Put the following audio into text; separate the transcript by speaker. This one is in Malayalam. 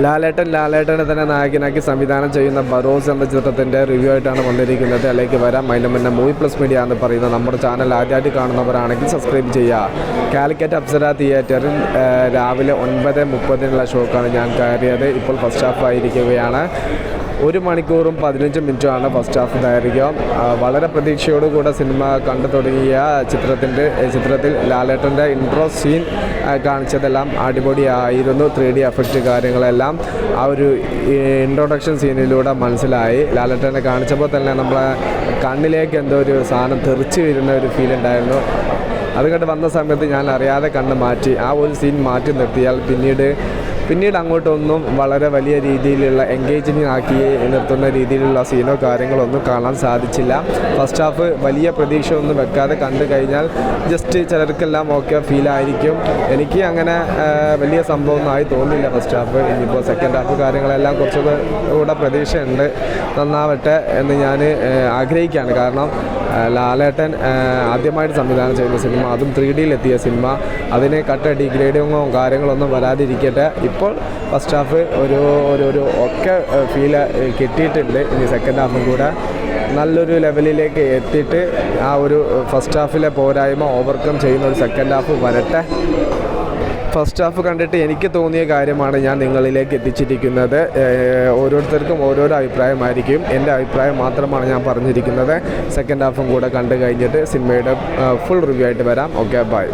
Speaker 1: ലാലേട്ടനെ തന്നെ നായകനാക്കി സംവിധാനം ചെയ്യുന്ന ബറോസ് എന്ന ചിത്രത്തിൻ്റെ റിവ്യൂ ആയിട്ടാണ് വന്നിരിക്കുന്നത്. അതിലേക്ക് വരാം. അതിന് മുന്നേ മൂവി പ്ലസ് മീഡിയ എന്ന് പറയുന്ന നമ്മുടെ ചാനൽ ആദ്യമായിട്ട് കാണുന്നവരാണെങ്കിൽ സബ്സ്ക്രൈബ് ചെയ്യുക. കാലിക്കറ്റ് അപ്സര തിയേറ്ററിൽ രാവിലെ 9:30 ഷോക്കാണ് ഞാൻ കയറിയത്. ഇപ്പോൾ ഫസ്റ്റ് ഹാഫ് ആയിരിക്കുകയാണ്. 1 മണിക്കൂറും 15 മിനിറ്റുമാണ് ഫസ്റ്റ് ഹാഫ് ദൈർഘ്യം. വളരെ പ്രതീക്ഷയോടുകൂടെ സിനിമ കണ്ടു തുടങ്ങിയ ചിത്രത്തിൽ ലാലേട്ടൻ്റെ ഇൻട്രോ സീൻ കാണിച്ചതെല്ലാം അടിപൊളിയായിരുന്നു. 3D എഫക്റ്റ് കാര്യങ്ങളെല്ലാം ആ ഒരു ഇൻട്രൊഡക്ഷൻ സീനിലൂടെ മനസ്സിലായി. ലാലേട്ടനെ കാണിച്ചപ്പോൾ തന്നെ നമ്മളെ കണ്ണിലേക്ക് എന്തോ ഒരു സാധനം തെറിച്ച് വരുന്ന ഒരു ഫീൽ ഉണ്ടായിരുന്നു. അത് കണ്ട് വന്ന സമയത്ത് ഞാൻ അറിയാതെ കണ്ണ് മാറ്റി. ആ ഒരു സീൻ മാറ്റി നിർത്തിയാൽ പിന്നീട് അങ്ങോട്ടൊന്നും വളരെ വലിയ രീതിയിലുള്ള എൻഗേജിങ് ആക്കി നിർത്തുന്ന രീതിയിലുള്ള സീനോ കാര്യങ്ങളൊന്നും കാണാൻ സാധിച്ചില്ല. ഫസ്റ്റ് ഹാഫ് വലിയ പ്രതീക്ഷ ഒന്നും വെക്കാതെ കണ്ടു കഴിഞ്ഞാൽ ജസ്റ്റ് ചിലർക്കെല്ലാം ഓക്കെ ഫീലായിരിക്കും. എനിക്ക് അങ്ങനെ വലിയ സംഭവമൊന്നും തോന്നിയില്ല ഫസ്റ്റ് ഹാഫ്. ഇനിയിപ്പോൾ സെക്കൻഡ് ഹാഫ് കാര്യങ്ങളെല്ലാം കുറച്ചുകൂടെ പ്രതീക്ഷയുണ്ട്, നന്നാവട്ടെ എന്ന് ഞാൻ ആഗ്രഹിക്കുകയാണ്. കാരണം ലാലേട്ടൻ ആദ്യമായിട്ട് സംവിധാനം ചെയ്യുന്ന സിനിമ, അതും 3Dയിലെത്തിയ സിനിമ, അതിന് ഡിഗ്രേഡിങ്ങോ കാര്യങ്ങളൊന്നും വരാതിരിക്കട്ടെ. ഇപ്പോൾ ഫസ്റ്റ് ഹാഫ് ഒരു ഒക്കെ ഫീൽ കിട്ടിയിട്ടുണ്ട്. ഇനി സെക്കൻഡ് ഹാഫും കൂടെ നല്ലൊരു ലെവലിലേക്ക് എത്തിയിട്ട് ആ ഒരു ഫസ്റ്റ് ഹാഫിലെ പോരായ്മ ഓവർകം ചെയ്യുന്ന ഒരു സെക്കൻഡ് ഹാഫ് വരട്ടെ. ഫസ്റ്റ് ഹാഫ് കണ്ടിട്ട് എനിക്ക് തോന്നിയ കാര്യമാണ് ഞാൻ നിങ്ങളിലേക്ക് എത്തിച്ചിരിക്കുന്നത്. ഓരോരുത്തർക്കും ഓരോരോ അഭിപ്രായമായിരിക്കും. എൻ്റെ അഭിപ്രായം മാത്രമാണ് ഞാൻ പറഞ്ഞിരിക്കുന്നത്. സെക്കൻഡ് ഹാഫും കൂടെ കണ്ടു കഴിഞ്ഞിട്ട് സിനിമയുടെ ഫുൾ റിവ്യൂ ആയിട്ട് വരാം. Okay, by.